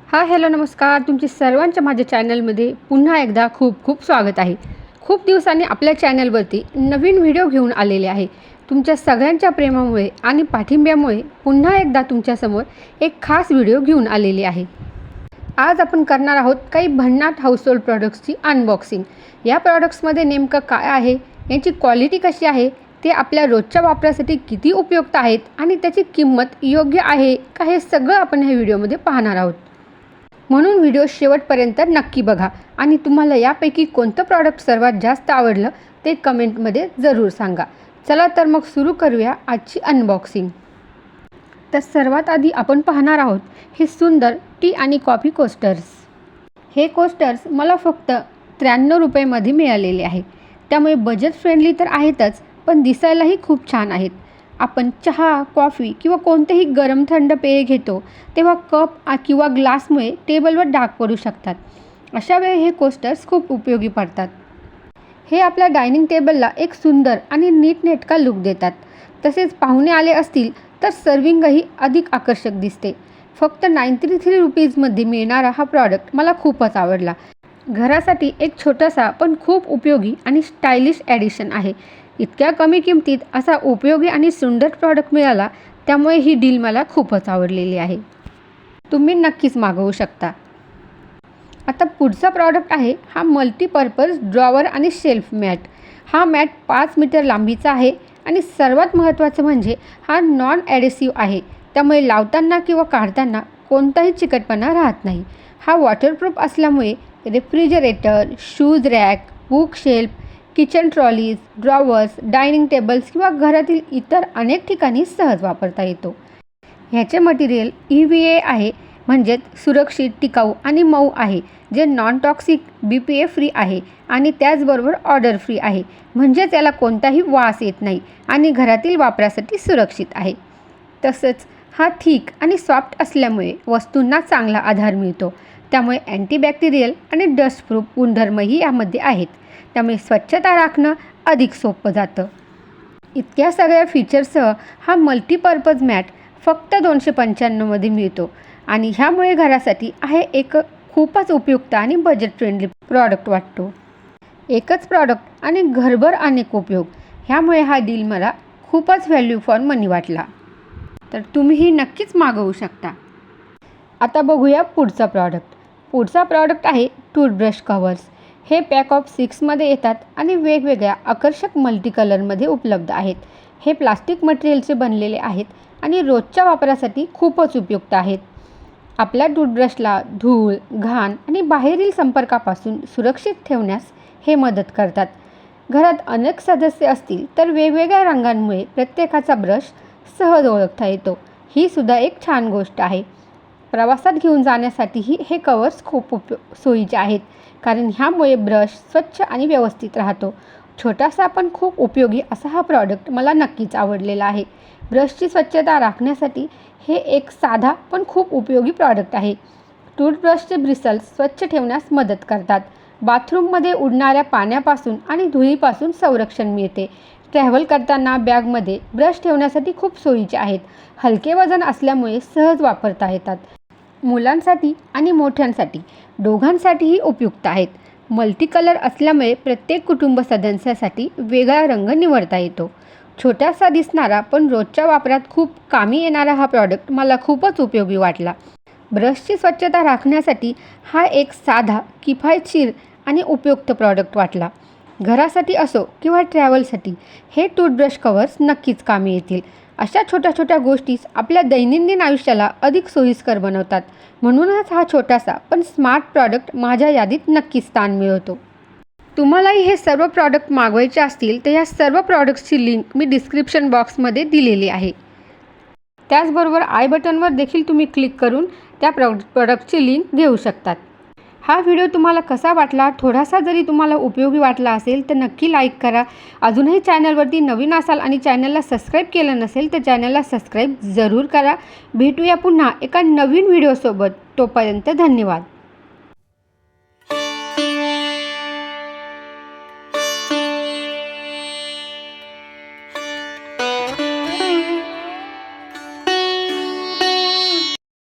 Hello नमस्कार. तुमचे सर्वांच्या माझ्या चॅनलमध्ये पुन्हा एकदा खूप खूप स्वागत आहे. खूप दिवसांनी आपल्या चॅनलवरती नवीन व्हिडिओ घेऊन आलेले आहे. तुमच्या सगळ्यांच्या प्रेमामुळे आणि पाठिंब्यामुळे पुन्हा एकदा तुमच्यासमोर एक खास व्हिडिओ घेऊन आलेली आहे. आज आपण करणार आहोत काही भन्नाट हाऊसहोल्ड प्रॉडक्ट्सची अनबॉक्सिंग. या प्रॉडक्ट्समध्ये नेमकं काय आहे, याची क्वालिटी कशी आहे, ते आपल्या रोजच्या वापरासाठी किती उपयुक्त आहेत आणि त्याची किंमत योग्य आहे का, हे सगळं आपण ह्या व्हिडिओमध्ये पाहणार आहोत. म्हणून व्हिडिओ शेवटपर्यंत नक्की बघा आणि तुम्हाला यापैकी कोणतं प्रॉडक्ट सर्वात जास्त आवडलं ते कमेंटमध्ये जरूर सांगा. चला तर मग सुरू करूया आजची अनबॉक्सिंग. तर सर्वात आधी आपण पाहणार आहोत हे सुंदर टी आणि कॉफी कोस्टर्स. हे कोस्टर्स मला फक्त 93 रुपयेमध्ये मिळालेले आहे. त्यामुळे बजेट फ्रेंडली तर आहेतच, पण दिसायलाही खूप छान आहेत. आपण चहा, कॉफी किंवा कोणतेही गरम थंड पेय घेतो तेव्हा कप किंवा ग्लासमुळे टेबलवर डाग पडू शकतात. अशा वेळी हे कोस्टर्स खूप उपयोगी पडतात. हे आपल्या डायनिंग टेबलला एक सुंदर आणि नीटनेटका लुक देतात. तसेच पाहुणे आले असतील तर सर्विंगही अधिक आकर्षक दिसते. फक्त 93 रुपीजमध्ये मिळणारा हा प्रॉडक्ट मला खूपच आवडला. घरासाठी एक छोटासा पण खूप उपयोगी आणि स्टायलिश ॲडिशन आहे. इतक्या कमी किमतीत असा उपयोगी आणि सुंदर प्रॉडक्ट मिळाला, त्यामुळे ही डील मला खूपच आवडलेली आहे. तुम्ही नक्कीच मागवू शकता. आता पुढचा प्रॉडक्ट आहे हा मल्टीपर्पज ड्रॉवर आणि शेल्फ मॅट. हा मॅट 5 मीटर लांबीचा आहे आणि सर्वात महत्त्वाचं म्हणजे हा नॉन ॲडेसिव्ह आहे. त्यामुळे लावताना किंवा काढताना कोणताही चिकटपणा राहत नाही. हा वॉटरप्रूफ असल्यामुळे refrigerator, shoes rack, book shelf, kitchen trolleys, drawers, dining tables किंवा घरातील इतर अनेक ठिकाणी सहज वापरता येतो. ह्याचे मटेरियल EVA आहे, म्हणजेच सुरक्षित, टिकाऊ आणि मऊ आहे, जे नॉन टॉक्सिक, BPA फ्री आहे आणि त्याचबरोबर ऑर्डर फ्री आहे, म्हणजेच याला कोणताही वास येत नाही आणि घरातील वापरासाठी सुरक्षित आहे. तसंच हा थिक आणि सॉफ्ट असल्यामुळे वस्तूंना चांगला आधार मिळतो. त्यामुळे अँटीबॅक्टेरियल आणि डस्टप्रूफ गुणधर्मही यामध्ये आहेत. त्यामुळे स्वच्छता राखणं अधिक सोपं जातं. इतक्या सगळ्या फीचर्ससह हा मल्टीपर्पज मॅट फक्त 295मध्ये मिळतो आणि ह्यामुळे घरासाठी आहे एक खूपच उपयुक्त आणि बजेट फ्रेंडली प्रॉडक्ट वाटतो. एकच प्रॉडक्ट आणि घरभर अनेक उपयोग, ह्यामुळे हा डील मला खूपच व्हॅल्यू फॉर मनी वाटला. तर तुम्हीही नक्कीच मागवू शकता. आता बघूया पुढचा प्रॉडक्ट. पुढचा प्रॉडक्ट आहे टूथब्रश कव्हर्स. हे पॅक ऑफ 6मध्ये येतात आणि वेगवेगळ्या आकर्षक मल्टी कलरमध्ये उपलब्ध आहेत. हे प्लास्टिक मटेरियलचे बनलेले आहेत आणि रोजच्या वापरासाठी खूपच उपयुक्त आहेत. आपल्या टूथब्रशला धूळ, घाण आणि बाहेरील संपर्कापासून सुरक्षित ठेवण्यास हे मदत करतात. घरात अनेक सदस्य असतील तर वेगवेगळ्या रंगांमुळे प्रत्येकाचा ब्रश सहज ओळखता येतो. ही सुद्धा एक छान गोष्ट आहे. प्रवासात घेऊन जाण्यासाठीही हे कवर्स खूप सोयीचे आहेत, कारण ह्यामुळे ब्रश स्वच्छ आणि व्यवस्थित राहतो. छोटासा पण खूप उपयोगी असा हा प्रॉडक्ट मला नक्कीच आवडलेला आहे. ब्रशची स्वच्छता राखण्यासाठी हे एक साधा पण खूप उपयोगी प्रॉडक्ट आहे. टूथब्रशचे ब्रिसल्स स्वच्छ ठेवण्यास मदत करतात. बाथरूममध्ये उडणाऱ्या पाण्यापासून आणि धुळीपासून संरक्षण मिळते. ट्रॅव्हल करताना बॅगमध्ये ब्रश ठेवण्यासाठी खूप सोयीचे आहेत. हलके वजन असल्यामुळे सहज वापरता येतात. मुलांसाठी आणि मोठ्यांसाठी दोघांसाठीही उपयुक्त आहेत. मल्टी कलर असल्यामुळे प्रत्येक कुटुंब सदस्यासाठी वेगळा रंग निवडता येतो. छोटासा दिसणारा पण रोजच्या वापरात खूप कामी येणारा हा प्रॉडक्ट मला खूपच उपयोगी वाटला. ब्रशची स्वच्छता राखण्यासाठी हा एक साधा, किफायतशीर आणि उपयुक्त प्रॉडक्ट वाटला. घरासाठी असो किंवा ट्रॅव्हलसाठी हे टूथब्रश कव्हर्स नक्कीच कामी येतील. अशा छोट्या छोट्या गोष्टीच आपल्या दैनंदिन आयुष्याला अधिक सोयीस्कर बनवतात. म्हणूनच हा छोटासा पण स्मार्ट प्रॉडक्ट माझ्या यादीत नक्की स्थान मिळवतो. तुम्हालाही हे सर्व प्रॉडक्ट मागवायचे असतील तर या सर्व प्रॉडक्ट्सची लिंक मी डिस्क्रिप्शन बॉक्समध्ये दिलेली आहे. त्याचबरोबर आय बटनवर देखील तुम्ही क्लिक करून त्या प्रॉडक्टची लिंक घेऊ शकतात. हा व्हिडिओ तुम्हाला कसा वाटला? थोडासा जरी तुम्हाला उपयोगी वाटला असेल तर नक्की लाईक करा. अजूनही चॅनलवरती नवीन असाल आणि चॅनलला सबस्क्राईब केलं नसेल तर चॅनलला सबस्क्राईब जरूर करा. भेटूया पुन्हा एका नवीन व्हिडिओसोबत. तोपर्यंत धन्यवाद.